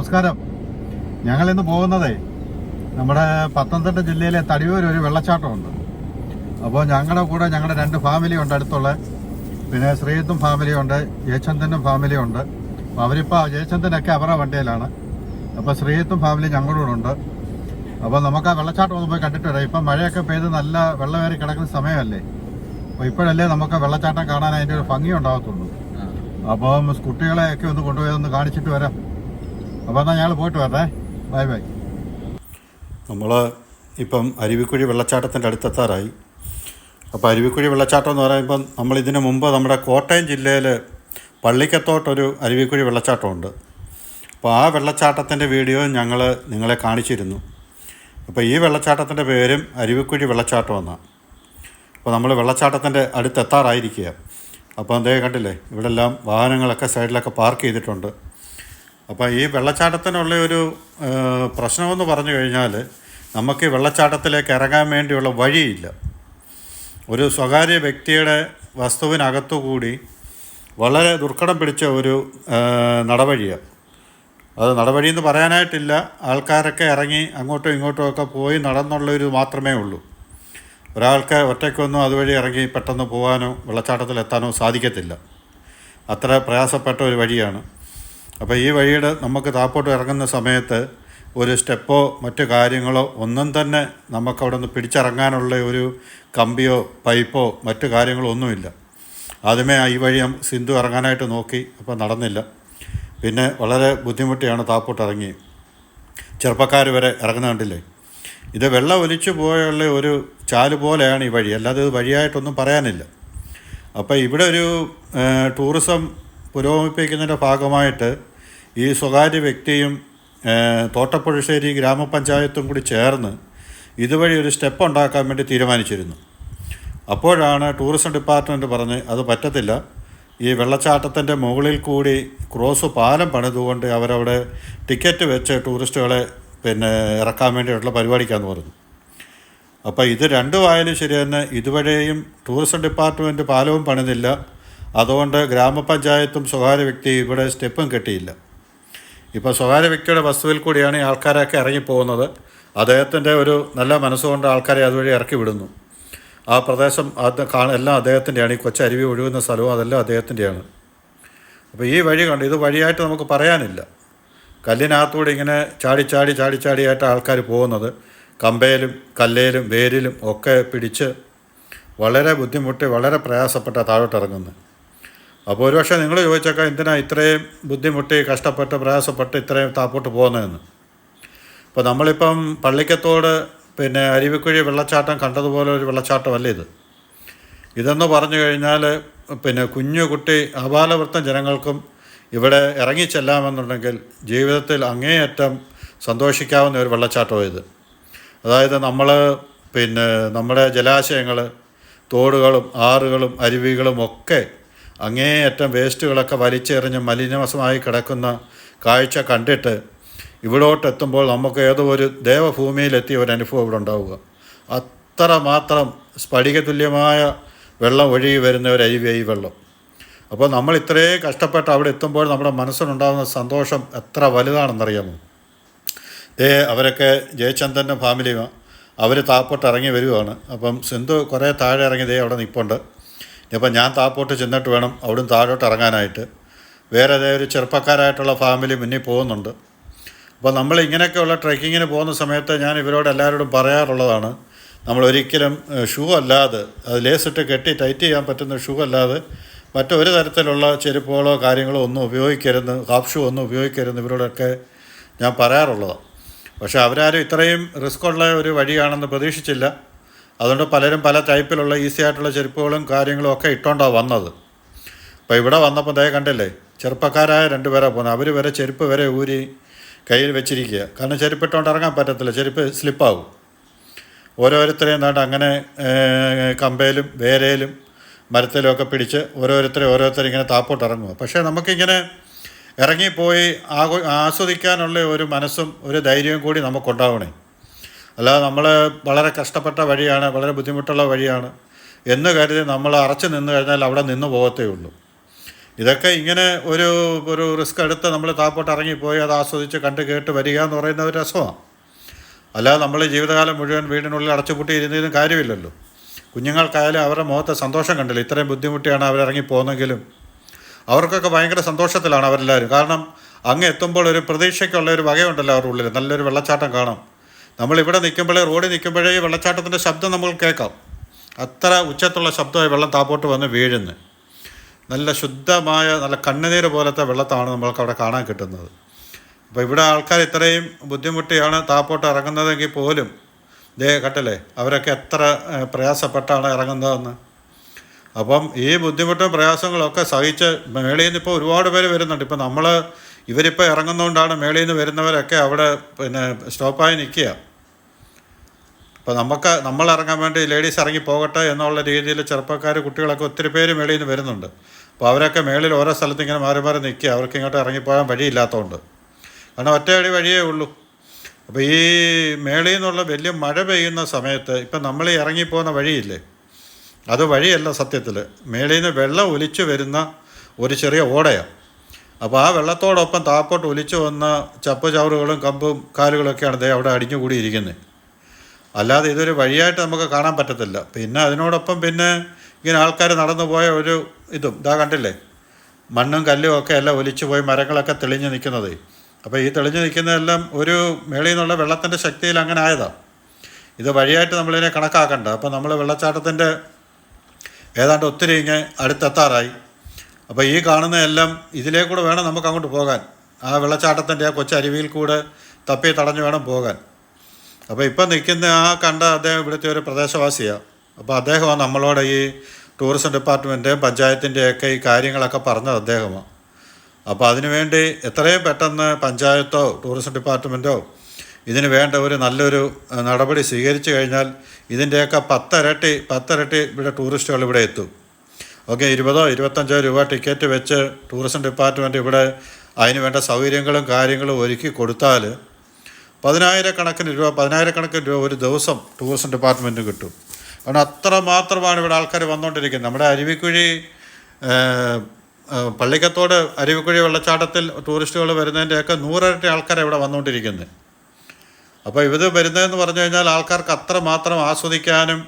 നമസ്കാരം. ഞങ്ങളിന്ന് പോകുന്നതേ നമ്മുടെ പത്തനംതിട്ട ജില്ലയിലെ തടിയൂർ ഒരു വെള്ളച്ചാട്ടമുണ്ട്. അപ്പോൾ ഞങ്ങളുടെ കൂടെ ഞങ്ങളുടെ 2 ഫാമിലി ഉണ്ട് അടുത്തുള്ള. പിന്നെ ശ്രീയത്തും ഫാമിലിയുണ്ട്, ജയചന്ദ്രനും ഫാമിലിയുണ്ട്. അപ്പോൾ അവരിപ്പോൾ ജയചന്ദ്രനൊക്കെ അവരുടെ വണ്ടിയിലാണ്. അപ്പോൾ ശ്രീയത്തും ഫാമിലി ഞങ്ങളുടെ കൂടെ ഉണ്ട്. അപ്പോൾ നമുക്ക് ആ വെള്ളച്ചാട്ടം ഒന്ന് പോയി കണ്ടിട്ട് വരാം. ഇപ്പം മഴയൊക്കെ പെയ്ത് നല്ല വെള്ളമേറി കിടക്കുന്ന സമയമല്ലേ. അപ്പോൾ ഇപ്പോഴല്ലേ നമുക്ക് വെള്ളച്ചാട്ടം കാണാൻ അതിൻ്റെ ഒരു ഭംഗി ഉണ്ടാകത്തുള്ളൂ. അപ്പം കുട്ടികളെയൊക്കെ ഒന്ന് കൊണ്ടുപോയി ഒന്ന് കാണിച്ചിട്ട് വരാം. അപ്പോൾ എന്നാൽ ഞങ്ങൾ പോയിട്ട് വരേ. Bye bye. നമ്മൾ ഇപ്പം അരുവിക്കുഴി വെള്ളച്ചാട്ടത്തിൻ്റെ അടുത്തെത്താറായി. അപ്പോൾ അരുവിക്കുഴി വെള്ളച്ചാട്ടം എന്ന് പറയുമ്പം നമ്മളിതിന് മുമ്പ് നമ്മുടെ കോട്ടയം ജില്ലയിൽ പള്ളിക്കത്തോട്ടൊരു അരുവിക്കുഴി വെള്ളച്ചാട്ടമുണ്ട്. അപ്പോൾ ആ വെള്ളച്ചാട്ടത്തിൻ്റെ വീഡിയോ ഞങ്ങൾ നിങ്ങളെ കാണിച്ചിരുന്നു. അപ്പോൾ ഈ വെള്ളച്ചാട്ടത്തിൻ്റെ പേരും അരുവിക്കുഴി വെള്ളച്ചാട്ടം എന്നാണ്. അപ്പോൾ നമ്മൾ വെള്ളച്ചാട്ടത്തിൻ്റെ അടുത്തെത്താറായിരിക്കുക. അപ്പോൾ അതേ കണ്ടില്ലേ, ഇവിടെ എല്ലാം വാഹനങ്ങളൊക്കെ സൈഡിലൊക്കെ പാർക്ക് ചെയ്തിട്ടുണ്ട്. അപ്പോൾ ഈ വെള്ളച്ചാട്ടത്തിനുള്ള ഒരു പ്രശ്നമെന്ന് പറഞ്ഞു കഴിഞ്ഞാൽ നമുക്ക് ഈ വെള്ളച്ചാട്ടത്തിലേക്ക് ഇറങ്ങാൻ വേണ്ടിയുള്ള വഴിയില്ല. ഒരു സ്വകാര്യ വ്യക്തിയുടെ വസ്തുവിനകത്തുകൂടി വളരെ ദുർഘടം പിടിച്ച ഒരു നടവഴിയാണ്. അത് നടവഴിയെന്ന് പറയാനായിട്ടില്ല, ആൾക്കാരൊക്കെ ഇറങ്ങി അങ്ങോട്ടും ഇങ്ങോട്ടും ഒക്കെ പോയി നടന്നുള്ളൊരു മാത്രമേ ഉള്ളൂ. ഒരാൾക്ക് ഒറ്റയ്ക്കൊന്നും അതുവഴി ഇറങ്ങി പെട്ടെന്ന് പോകാനോ വെള്ളച്ചാട്ടത്തിലെത്താനോ സാധിക്കത്തില്ല. അത്ര പ്രയാസപ്പെട്ട ഒരു വഴിയാണ്. അപ്പോൾ ഈ വഴിയുടെ നമുക്ക് താപ്പോട്ട് ഇറങ്ങുന്ന സമയത്ത് ഒരു സ്റ്റെപ്പോ മറ്റു കാര്യങ്ങളോ ഒന്നും തന്നെ നമുക്കവിടെ നിന്ന് പിടിച്ചിറങ്ങാനുള്ള ഒരു കമ്പിയോ പൈപ്പോ മറ്റു കാര്യങ്ങളോ ഒന്നുമില്ല. ആദ്യമേ ഈ വഴി സിന്ധു ഇറങ്ങാനായിട്ട് നോക്കി, അപ്പോൾ നടന്നില്ല. പിന്നെ വളരെ ബുദ്ധിമുട്ടിയാണ് താപ്പോട്ട് ഇറങ്ങി. ചെറുപ്പക്കാർ വരെ ഇറങ്ങുന്ന കണ്ടില്ലേ. ഇത് വെള്ളം ഒലിച്ചു പോയുള്ള ഒരു ചാല് പോലെയാണ് ഈ വഴി, അല്ലാതെ ഇത് വഴിയായിട്ടൊന്നും പറയാനില്ല. അപ്പോൾ ഇവിടെ ഒരു ടൂറിസം പുരോഗമിപ്പിക്കുന്നതിൻ്റെ ഭാഗമായിട്ട് ഈ സ്വകാര്യ വ്യക്തിയും തോട്ടപ്പുഴശ്ശേരി ഗ്രാമപഞ്ചായത്തും കൂടി ചേർന്ന് ഇതുവഴി ഒരു സ്റ്റെപ്പ് ഉണ്ടാക്കാൻ വേണ്ടി തീരുമാനിച്ചിരുന്നു. അപ്പോഴാണ് ടൂറിസം ഡിപ്പാർട്ട്മെൻറ്റ് പറഞ്ഞ് അത് പറ്റത്തില്ല, ഈ വെള്ളച്ചാട്ടത്തിൻ്റെ മുകളിൽ കൂടി ക്രോസ് പാലം പണിതുകൊണ്ട് അവരവിടെ ടിക്കറ്റ് വെച്ച് ടൂറിസ്റ്റുകളെ ഇറക്കാൻ വേണ്ടിയിട്ടുള്ള പരിപാടിക്കാന്ന് പറഞ്ഞു. അപ്പോൾ ഇത് രണ്ടുമായാലും ശരി തന്നെ, ഇതുവരെയും ടൂറിസം ഡിപ്പാർട്ട്മെൻറ്റ് പാലവും പണിതില്ല, അതുകൊണ്ട് ഗ്രാമപഞ്ചായത്തും സ്വകാര്യ വ്യക്തി ഇവിടെ സ്റ്റെപ്പും കെട്ടിയില്ല. ഇപ്പോൾ സ്വകാര്യ വ്യക്തിയുടെ വസ്തുവിൽ കൂടിയാണ് ഈ ആൾക്കാരൊക്കെ ഇറങ്ങിപ്പോകുന്നത്. അദ്ദേഹത്തിൻ്റെ ഒരു നല്ല മനസ്സുകൊണ്ട് ആൾക്കാരെ അതുവഴി ഇറക്കി വിടുന്നു. ആ പ്രദേശം എല്ലാം അദ്ദേഹത്തിൻ്റെയാണ്. ഈ കൊച്ചരുവി ഒഴുകുന്ന സ്ഥലവും അതെല്ലാം അദ്ദേഹത്തിൻ്റെയാണ്. അപ്പോൾ ഈ വഴി കണ്ട് ഇത് വഴിയായിട്ട് നമുക്ക് പറയാനില്ല. കല്ലിനകത്തൂടെ ഇങ്ങനെ ചാടിച്ചാടിയായിട്ട് ആൾക്കാർ പോകുന്നത്, കമ്പയിലും കല്ലേലും വേരിലും ഒക്കെ പിടിച്ച് വളരെ ബുദ്ധിമുട്ടി വളരെ പ്രയാസപ്പെട്ട താഴോട്ടിറങ്ങുന്നത്. അപ്പോൾ ഒരുപക്ഷെ നിങ്ങൾ ചോദിച്ചേക്കാം, എന്തിനാ ഇത്രയും ബുദ്ധിമുട്ടി കഷ്ടപ്പെട്ട് പ്രയാസപ്പെട്ട് ഇത്രയും താപ്പോട്ട് പോകുന്നതെന്ന്. ഇപ്പോൾ നമ്മളിപ്പം പള്ളിക്കത്തോട് അരുവിക്കുഴി വെള്ളച്ചാട്ടം കണ്ടതുപോലെ ഒരു വെള്ളച്ചാട്ടമല്ല ഇത്. ഇതെന്ന് പറഞ്ഞു കഴിഞ്ഞാൽ കുഞ്ഞു കുട്ടി ആബാലവൃത്തം ജനങ്ങൾക്കും ഇവിടെ ഇറങ്ങിച്ചെല്ലാമെന്നുണ്ടെങ്കിൽ ജീവിതത്തിൽ അങ്ങേയറ്റം സന്തോഷിക്കാവുന്ന ഒരു വെള്ളച്ചാട്ടമാണ് ഇത്. അതായത് നമ്മുടെ ജലാശയങ്ങൾ, തോടുകളും ആറുകളും അരുവികളും ഒക്കെ അങ്ങേയറ്റം വേസ്റ്റുകളൊക്കെ വലിച്ചെറിഞ്ഞ് മലിനമസമായി കിടക്കുന്ന കാഴ്ച കണ്ടിട്ട് ഇവിടോട്ടെത്തുമ്പോൾ നമുക്ക് ഏതോ ഒരു ദേവഭൂമിയിലെത്തിയ ഒരു അനുഭവം ഇവിടെ ഉണ്ടാവുക. അത്രമാത്രം സ്ഫടികതുല്യമായ വെള്ളം ഒഴുകി വരുന്ന ഒരു അരുവിയായി ഈ വെള്ളം. അപ്പോൾ നമ്മൾ ഇത്രയും കഷ്ടപ്പെട്ട് അവിടെ എത്തുമ്പോൾ നമ്മുടെ മനസ്സിനുണ്ടാകുന്ന സന്തോഷം എത്ര വലുതാണെന്നറിയാമോ. അവരൊക്കെ ജയചന്ദ്രൻ്റെ ഫാമിലിയാണ്, അവർ താപ്പോട്ട് ഇറങ്ങി വരുവാണ്. അപ്പം സിന്ധു കുറേ താഴെ ഇറങ്ങി അവിടെ നിൽപ്പുണ്ട്. ഇപ്പം ഞാൻ താപ്പോട്ട് ചെന്നിട്ട് വേണം അവിടുന്ന് താഴോട്ട് ഇറങ്ങാനായിട്ട്. വേറെ ഒരു ചെറുപ്പക്കാരായിട്ടുള്ള ഫാമിലി മുന്നിൽ പോകുന്നുണ്ട്. അപ്പോൾ നമ്മൾ ഇങ്ങനെയൊക്കെയുള്ള ട്രെക്കിങ്ങിന് പോകുന്ന സമയത്ത് ഞാൻ ഇവരോട് എല്ലാവരോടും പറയാറുള്ളതാണ്, നമ്മളൊരിക്കലും ഷൂ അല്ലാതെ, അത് ലേസിട്ട് കെട്ടി ടൈറ്റ് ചെയ്യാൻ പറ്റുന്ന ഷൂ അല്ലാതെ മറ്റൊരു തരത്തിലുള്ള ചെരുപ്പുകളോ കാര്യങ്ങളോ ഒന്നും ഉപയോഗിക്കരുത്, ഹാഫ് ഷൂ ഒന്നും ഉപയോഗിക്കരുത് ഇവരോടൊക്കെ ഞാൻ പറയാറുള്ളതാണ്. പക്ഷേ അവരാരും ഇത്രയും റിസ്ക് ഉള്ള ഒരു വഴിയാണെന്ന് പ്രതീക്ഷിച്ചില്ല. അതുകൊണ്ട് പലരും പല ടൈപ്പിലുള്ള ഈസി ആയിട്ടുള്ള ചെരുപ്പുകളും കാര്യങ്ങളും ഒക്കെ ഇട്ടുകൊണ്ടാണ് വന്നത്. അപ്പോൾ ഇവിടെ വന്നപ്പോൾ കണ്ടില്ലേ, ചെറുപ്പക്കാരായ 2 പേരാണ് പോകുന്നത്. അവർ വരെ ചെരുപ്പ് വരെ ഊരി കയ്യിൽ വെച്ചിരിക്കുക. കാരണം ചെരുപ്പിട്ടുകൊണ്ട് ഇറങ്ങാൻ പറ്റത്തില്ല, ചെരുപ്പ് സ്ലിപ്പാവും. ഓരോരുത്തരെയും അങ്ങനെ കമ്പയിലും വേരയിലും മരത്തിലും ഒക്കെ പിടിച്ച് ഓരോരുത്തരും ഇങ്ങനെ താപ്പോട്ട് ഇറങ്ങുക. പക്ഷേ നമുക്കിങ്ങനെ ഇറങ്ങിപ്പോയി ആസ്വദിക്കാനുള്ള ഒരു മനസ്സും ഒരു ധൈര്യവും കൂടി നമുക്കുണ്ടാവണേ. അല്ലാതെ നമ്മൾ വളരെ കഷ്ടപ്പെട്ട വഴിയാണ്, വളരെ ബുദ്ധിമുട്ടുള്ള വഴിയാണ് എന്ന് കരുതി നമ്മൾ അറച്ചു നിന്ന് കഴിഞ്ഞാൽ അവിടെ നിന്ന് പോകത്തേ ഉള്ളൂ. ഇതൊക്കെ ഇങ്ങനെ ഒരു ഒരു റിസ്ക് എടുത്ത് നമ്മൾ താപ്പോട്ട് ഇറങ്ങിപ്പോയി അത് ആസ്വദിച്ച് കണ്ട് കേട്ട് വരിക എന്ന് പറയുന്ന ഒരു രസമാണ്. അല്ലാതെ നമ്മൾ ജീവിതകാലം മുഴുവൻ വീടിനുള്ളിൽ അടച്ചുപൂട്ടി ഇരുന്നതിനും കാര്യമില്ലല്ലോ. കുഞ്ഞുങ്ങൾക്കായാലും അവരുടെ മുഖത്തെ സന്തോഷം കണ്ടില്ല. ഇത്രയും ബുദ്ധിമുട്ടിയാണ് അവരിറങ്ങി പോകുന്നെങ്കിലും അവർക്കൊക്കെ ഭയങ്കര സന്തോഷത്തിലാണ് അവരെല്ലാവരും. കാരണം അങ്ങ് എത്തുമ്പോൾ ഒരു പ്രതീക്ഷയ്ക്കുള്ള ഒരു വകയുണ്ടല്ലോ അവരുടെ ഉള്ളിൽ. നല്ലൊരു വെള്ളച്ചാട്ടം കാണാം. നമ്മളിവിടെ നിൽക്കുമ്പോഴേ, റോഡിൽ നിൽക്കുമ്പോഴേ ഈ വെള്ളച്ചാട്ടത്തിൻ്റെ ശബ്ദം നമ്മൾ കേൾക്കാം. അത്ര ഉച്ചത്തുള്ള ശബ്ദമായി വെള്ളം താപ്പോട്ട് വന്ന് വീഴുന്നു. നല്ല ശുദ്ധമായ നല്ല കണ്ണുനീര് പോലത്തെ വെള്ളത്താണ് നമ്മൾക്ക് അവിടെ കാണാൻ കിട്ടുന്നത്. അപ്പോൾ ഇവിടെ ആൾക്കാർ ഇത്രയും ബുദ്ധിമുട്ടിയാണ് താപ്പോട്ട് ഇറങ്ങുന്നതെങ്കിൽ പോലും കണ്ടില്ലേ അവരൊക്കെ എത്ര പ്രയാസപ്പെട്ടാണ് ഇറങ്ങുന്നതെന്ന്. അപ്പം ഈ ബുദ്ധിമുട്ടും പ്രയാസങ്ങളൊക്കെ സഹിച്ച് മേളിൽ നിന്ന് ഇപ്പോൾ ഒരുപാട് പേര് വരുന്നുണ്ട്. ഇപ്പോൾ ഇവരിപ്പോൾ ഇറങ്ങുന്നതുകൊണ്ടാണ് മേളിൽ നിന്ന് വരുന്നവരൊക്കെ അവിടെ സ്റ്റോപ്പായി നിൽക്കുക. അപ്പോൾ നമ്മൾ ഇറങ്ങാൻ വേണ്ടി ലേഡീസ് ഇറങ്ങി പോകട്ടെ എന്നുള്ള രീതിയിൽ ചെറുപ്പക്കാർ കുട്ടികളൊക്കെ ഒത്തിരി പേര് മേളിൽ നിന്ന് വരുന്നുണ്ട്. അപ്പോൾ അവരൊക്കെ മേളിൽ ഓരോ സ്ഥലത്ത് ഇങ്ങനെ മാറി മാറി നിൽക്കുക. അവർക്ക് ഇങ്ങോട്ട് ഇറങ്ങിപ്പോകാൻ വഴിയില്ലാത്തതുകൊണ്ട്. കാരണം ഒറ്റയടി വഴിയേ ഉള്ളൂ. അപ്പോൾ ഈ മേളിൽ നിന്നുള്ള വലിയ മഴ പെയ്യുന്ന സമയത്ത് ഇപ്പം നമ്മൾ ഇറങ്ങിപ്പോകുന്ന വഴിയില്ലേ, അത് വഴിയല്ല സത്യത്തിൽ. മേളിൽ നിന്ന് വെള്ളം ഒലിച്ചു വരുന്ന ഒരു ചെറിയ ഓടയാണ്. അപ്പോൾ ആ വെള്ളത്തോടൊപ്പം താപ്പോട്ട് ഒലിച്ചു വന്ന ചപ്പ് ചവറുകളും കമ്പും കാലുകളൊക്കെയാണ് അവിടെ അടിഞ്ഞുകൂടിയിരിക്കുന്നത്. അല്ലാതെ ഇതൊരു വഴിയായിട്ട് നമുക്ക് കാണാൻ പറ്റത്തില്ല. പിന്നെ അതിനോടൊപ്പം ഇങ്ങനെ ആൾക്കാർ നടന്നു പോയ ഒരു ഇതും കണ്ടില്ലേ, മണ്ണും കല്ലും ഒക്കെ എല്ലാം ഒലിച്ചു പോയി മരങ്ങളൊക്കെ തെളിഞ്ഞ് നിൽക്കുന്നത്. അപ്പോൾ ഈ തെളിഞ്ഞ് നിൽക്കുന്നതെല്ലാം ഒരു മേളിൽ നിന്നുള്ള വെള്ളത്തിൻ്റെ ശക്തിയിൽ അങ്ങനെ ആയതാണ്. ഇത് വഴിയായിട്ട് നമ്മളിതിനെ കണക്കാക്കണ്ട. അപ്പോൾ നമ്മൾ വെള്ളച്ചാട്ടത്തിൻ്റെ ഏതാണ്ട് ഒത്തിരി അടുത്തെത്താറായി. അപ്പോൾ ഈ കാണുന്നതെല്ലാം ഇതിലേക്കൂടെ വേണം നമുക്ക് അങ്ങോട്ട് പോകാൻ. ആ വെള്ളച്ചാട്ടത്തിൻ്റെ ആ കൊച്ചരുവിയിൽ കൂടെ തപ്പി തടഞ്ഞു വേണം പോകാൻ. അപ്പോൾ ഇപ്പം നിൽക്കുന്ന കണ്ട അദ്ദേഹം ഇവിടുത്തെ ഒരു പ്രദേശവാസിയാണ്. അപ്പോൾ അദ്ദേഹമാണ് നമ്മളോട് ഈ ടൂറിസം ഡിപ്പാർട്ട്മെൻറ്റ് പഞ്ചായത്തിൻ്റെയൊക്കെ ഈ കാര്യങ്ങളൊക്കെ പറഞ്ഞത് അദ്ദേഹമാണ്. അപ്പോൾ അതിനുവേണ്ടി എത്രയും പെട്ടെന്ന് പഞ്ചായത്തോ ടൂറിസം ഡിപ്പാർട്ട്മെൻറ്റോ ഇതിന് വേണ്ട ഒരു നല്ലൊരു നടപടി സ്വീകരിച്ചു കഴിഞ്ഞാൽ ഇതിൻ്റെയൊക്കെ പത്തിരട്ടി ഇവിടെ ടൂറിസ്റ്റുകൾ ഇവിടെ എത്തും. ഓക്കെ, 20-25 രൂപ ടിക്കറ്റ് വെച്ച് ടൂറിസം ഡിപ്പാർട്ട്മെൻറ്റ് ഇവിടെ അതിന് വേണ്ട സൗകര്യങ്ങളും കാര്യങ്ങളും ഒരുക്കി കൊടുത്താൽ 10,000 രൂപ ഒരു ദിവസം ടൂറിസം ഡിപ്പാർട്ട്മെൻറ്റ് കിട്ടും. കാരണം അത്രമാത്രമാണ് ഇവിടെ ആൾക്കാർ വന്നുകൊണ്ടിരിക്കുന്നത്. നമ്മുടെ അരുവിക്കുഴി പള്ളിക്കത്തോട് അരുവിക്കുഴി വെള്ളച്ചാട്ടത്തിൽ ടൂറിസ്റ്റുകൾ വരുന്നതിൻ്റെയൊക്കെ 100 ഇരട്ടി ആൾക്കാരെ ഇവിടെ വന്നുകൊണ്ടിരിക്കുന്നത്. അപ്പോൾ ഇത് വരുന്നതെന്ന് പറഞ്ഞു കഴിഞ്ഞാൽ ആൾക്കാർക്ക് അത്രമാത്രം ആസ്വദിക്കാനും,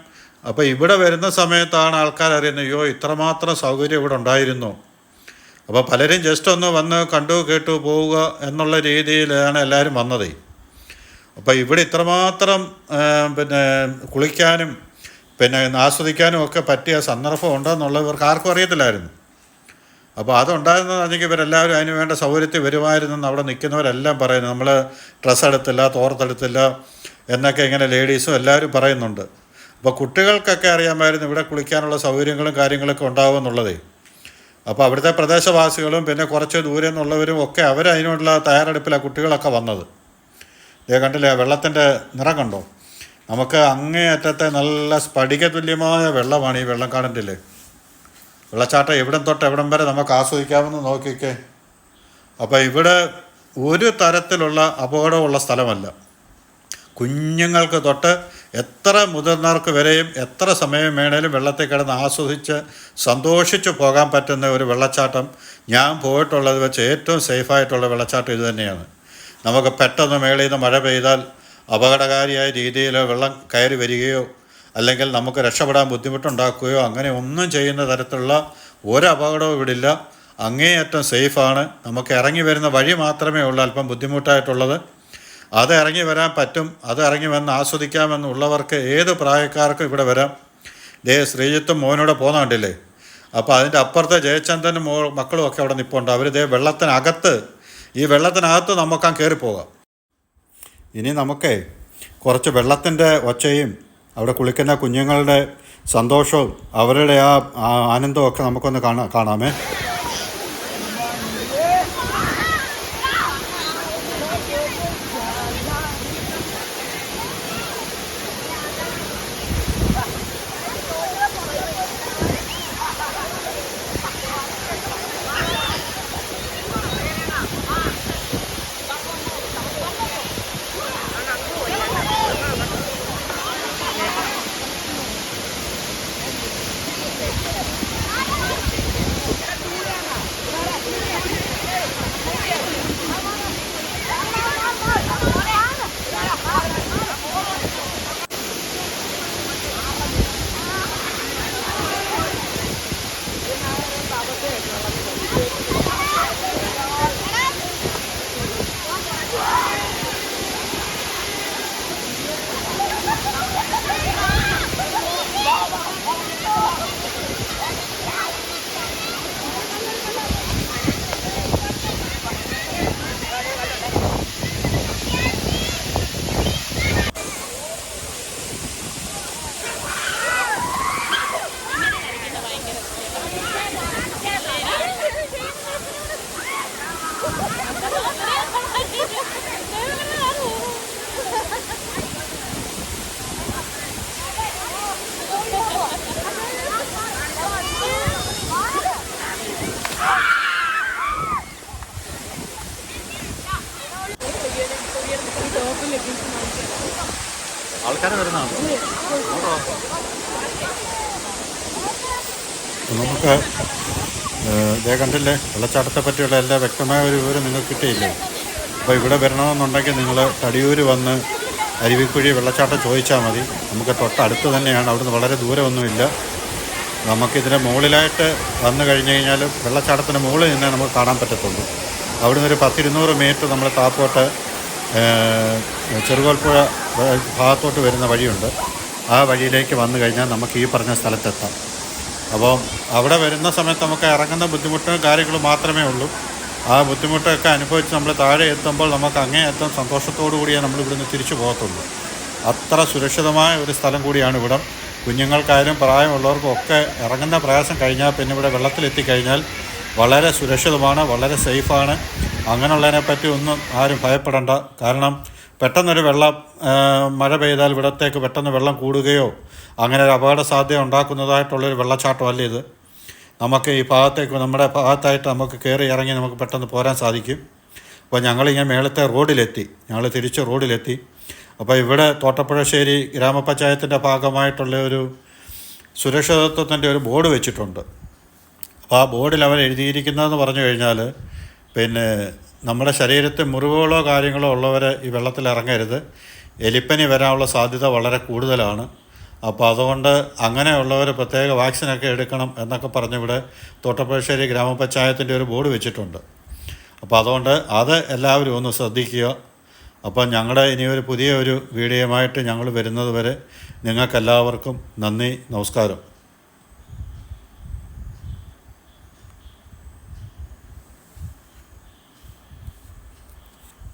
അപ്പോൾ ഇവിടെ വരുന്ന സമയത്താണ് ആൾക്കാർ അറിയുന്നത്, അയ്യോ ഇത്രമാത്രം സൗകര്യം ഇവിടെ ഉണ്ടായിരുന്നു. അപ്പോൾ പലരും ജസ്റ്റ് ഒന്ന് വന്ന് കണ്ടു കേട്ടു പോവുക എന്നുള്ള രീതിയിലാണ് എല്ലാവരും വന്നത്. അപ്പോൾ ഇവിടെ ഇത്രമാത്രം കുളിക്കാനും ആസ്വദിക്കാനും ഒക്കെ പറ്റിയ സന്ദർഭം ഉണ്ടെന്നുള്ളത് ഇവർക്ക് ആർക്കും അറിയത്തില്ലായിരുന്നു. അപ്പോൾ അതുണ്ടായിരുന്നതാണെങ്കിൽ ഇവരെല്ലാവരും അതിന് വേണ്ട സൗകര്യത്തിൽ വരുമായിരുന്നെന്ന് അവിടെ നിൽക്കുന്നവരെല്ലാം പറയുന്നു. നമ്മൾ ഡ്രസ്സ് എടുത്തില്ല, തോർത്തെടുത്തില്ല എന്നൊക്കെ ഇങ്ങനെ ലേഡീസും എല്ലാവരും പറയുന്നുണ്ട്. അപ്പോൾ കുട്ടികൾക്കൊക്കെ അറിയാമായിരുന്നു ഇവിടെ കുളിക്കാനുള്ള സൗകര്യങ്ങളും കാര്യങ്ങളൊക്കെ ഉണ്ടാവുമെന്നുള്ളതേ. അപ്പോൾ അവിടുത്തെ പ്രദേശവാസികളും കുറച്ച് ദൂരെ നിന്നുള്ളവരും ഒക്കെ അവരതിനുള്ള തയ്യാറെടുപ്പിലാണ് കുട്ടികളൊക്കെ വന്നത്. ഇതേ കണ്ടില്ലേ വെള്ളത്തിൻ്റെ നിറം കണ്ടോ? നമുക്ക് അങ്ങേയറ്റത്തെ നല്ല സ്ഫടിക തുല്യമായ വെള്ളമാണ് ഈ വെള്ളം. കാണണ്ടില്ലേ വെള്ളച്ചാട്ടം എവിടം തൊട്ട് എവിടം വരെ നമുക്ക് ആസ്വദിക്കാമെന്ന് നോക്കിക്കേ. അപ്പോൾ ഇവിടെ ഒരു തരത്തിലുള്ള അപകടമുള്ള സ്ഥലമല്ല. കുഞ്ഞുങ്ങൾക്ക് തൊട്ട് എത്ര മുതിർന്നവർക്ക് വരെയും എത്ര സമയം വേണേലും വെള്ളത്തിൽ കിടന്ന് ആസ്വദിച്ച് സന്തോഷിച്ച് പോകാൻ പറ്റുന്ന ഒരു വെള്ളച്ചാട്ടം ഞാൻ പോയിട്ടുള്ളത് വെച്ച് ഏറ്റവും സേഫായിട്ടുള്ള വെള്ളച്ചാട്ടം ഇത് തന്നെയാണ്. നമുക്ക് പെട്ടെന്ന് മേളിൽ നിന്ന് മഴ പെയ്താൽ അപകടകാരിയായ രീതിയിൽ വെള്ളം കയറി വരികയോ അല്ലെങ്കിൽ നമുക്ക് രക്ഷപ്പെടാൻ ബുദ്ധിമുട്ടുണ്ടാക്കുകയോ അങ്ങനെ ഒന്നും ചെയ്യുന്ന തരത്തിലുള്ള ഒരു അപകടവും ഇവിടില്ല. അങ്ങേയറ്റം സേഫാണ്. നമുക്ക് ഇറങ്ങി വരുന്ന വഴി മാത്രമേ ഉള്ളൂ അല്പം ബുദ്ധിമുട്ടായിട്ടുള്ളത്. അത് ഇറങ്ങി വരാൻ പറ്റും. അത് ഇറങ്ങി വന്ന് ആസ്വദിക്കാമെന്നുള്ളവർക്ക് ഏത് പ്രായക്കാർക്കും ഇവിടെ വരാം. ശ്രീജിത്തും മോനോടെ പോകുന്ന കണ്ടില്ലേ. അപ്പോൾ അതിൻ്റെ അപ്പുറത്തെ ജയചന്ദ്രനും മക്കളും ഒക്കെ അവിടെ നിൽപ്പുണ്ട്. അവർ ഈ വെള്ളത്തിനകത്ത് നമുക്ക് കയറിപ്പോകാം. ഇനി നമുക്കേ കുറച്ച് വെള്ളത്തിൻ്റെ ഒച്ചയും അവിടെ കുളിക്കുന്ന കുഞ്ഞുങ്ങളുടെ സന്തോഷവും അവരുടെ ആ ആനന്ദവും ഒക്കെ നമുക്കൊന്ന് കാണാമേ. ആൾക്കാർ വരുന്നതാണ്. നമുക്ക് ഇതേ കണ്ടില്ലേ, വെള്ളച്ചാട്ടത്തെ പറ്റിയുള്ള എല്ലാ വ്യക്തമായ ഒരു വിവരം നിങ്ങൾക്ക് കിട്ടിയില്ലേ? അപ്പോൾ ഇവിടെ വരണമെന്നുണ്ടെങ്കിൽ നിങ്ങൾ തടിയൂർ വന്ന് അരുവിക്കുഴി വെള്ളച്ചാട്ടം ചോദിച്ചാൽ മതി. നമുക്ക് തൊട്ടടുത്ത് തന്നെയാണ്, അവിടുന്ന് വളരെ ദൂരമൊന്നുമില്ല. നമുക്കിതിന് മുകളിലായിട്ട് വന്നു കഴിഞ്ഞ് കഴിഞ്ഞാൽ വെള്ളച്ചാട്ടത്തിന് മുകളിൽ നിന്നേ നമുക്ക് കാണാൻ പറ്റത്തുള്ളൂ. അവിടുന്ന് ഒരു 10-200 മീറ്റർ നമ്മൾ താപ്പോട്ട് ചെറുകോൽപ്പുഴ ഭാഗത്തോട്ട് വരുന്ന വഴിയുണ്ട്. ആ വഴിയിലേക്ക് വന്നു കഴിഞ്ഞാൽ നമുക്ക് ഈ പറഞ്ഞ സ്ഥലത്തെത്താം. അപ്പോൾ അവിടെ വരുന്ന സമയത്ത് നമുക്ക് ഇറങ്ങുന്ന ബുദ്ധിമുട്ടും കാര്യങ്ങളും മാത്രമേ ഉള്ളൂ. ആ ബുദ്ധിമുട്ടൊക്കെ അനുഭവിച്ച് നമ്മൾ താഴെ എത്തുമ്പോൾ നമുക്ക് അങ്ങേയറ്റം സന്തോഷത്തോടു കൂടിയേ നമ്മൾ ഇവിടുന്ന് തിരിച്ചു പോകത്തുള്ളൂ. അത്ര സുരക്ഷിതമായ ഒരു സ്ഥലം കൂടിയാണ് ഇവിടം. കുഞ്ഞുങ്ങൾക്കായാലും പ്രായമുള്ളവർക്കും ഒക്കെ ഇറങ്ങുന്ന പ്രയാസം കഴിഞ്ഞാൽ പിന്നെ ഇവിടെ വെള്ളത്തിലെത്തിക്കഴിഞ്ഞാൽ വളരെ സുരക്ഷിതമാണ്, വളരെ സേഫാണ്. അങ്ങനെയുള്ളതിനെപ്പറ്റി ഒന്നും ആരും ഭയപ്പെടേണ്ട. കാരണം പെട്ടെന്നൊരു മഴ പെയ്താൽ ഇവിടത്തേക്ക് പെട്ടെന്ന് വെള്ളം കൂടുകയോ അങ്ങനെ ഒരു അപകട സാധ്യത ഉണ്ടാക്കുന്നതായിട്ടുള്ളൊരു വെള്ളച്ചാട്ടമല്ല ഇത്. നമുക്ക് ഈ ഭാഗത്തേക്ക് നമ്മുടെ ഭാഗത്തായിട്ട് നമുക്ക് കയറി ഇറങ്ങി നമുക്ക് പെട്ടെന്ന് പോരാൻ സാധിക്കും. അപ്പോൾ ഞങ്ങളിങ്ങനെ മേളത്തെ റോഡിലെത്തി, ഞങ്ങൾ തിരിച്ച് റോഡിലെത്തി. അപ്പോൾ ഇവിടെ തോട്ടപ്പുഴശ്ശേരി ഗ്രാമപഞ്ചായത്തിൻ്റെ ഭാഗമായിട്ടുള്ള ഒരു സുരക്ഷിതത്വത്തിൻ്റെ ഒരു ബോർഡ് വെച്ചിട്ടുണ്ട്. അപ്പോൾ ആ ബോർഡിൽ അവർ എഴുതിയിരിക്കുന്നതെന്ന് പറഞ്ഞു കഴിഞ്ഞാൽ പിന്നെ നമ്മുടെ ശരീരത്തിൽ മുറിവുകളോ കാര്യങ്ങളോ ഉള്ളവർ ഈ വെള്ളത്തിൽ ഇറങ്ങരുത്, എലിപ്പനി വരാനുള്ള സാധ്യത വളരെ കൂടുതലാണ്. അപ്പോൾ അതുകൊണ്ട് അങ്ങനെയുള്ളവർ പ്രത്യേക വാക്സിനൊക്കെ എടുക്കണം എന്നൊക്കെ പറഞ്ഞിവിടെ തോട്ടപ്പുഴശ്ശേരി ഗ്രാമപഞ്ചായത്തിൻ്റെ ഒരു ബോർഡ് വെച്ചിട്ടുണ്ട്. അപ്പോൾ അതുകൊണ്ട് അത് എല്ലാവരും ഒന്ന് ശ്രദ്ധിക്കുക. അപ്പോൾ ഞങ്ങളുടെ ഇനിയൊരു പുതിയ ഒരു വീഡിയോയുമായിട്ട് ഞങ്ങൾ വരുന്നത് വരെ നിങ്ങൾക്കെല്ലാവർക്കും നന്ദി, നമസ്കാരം.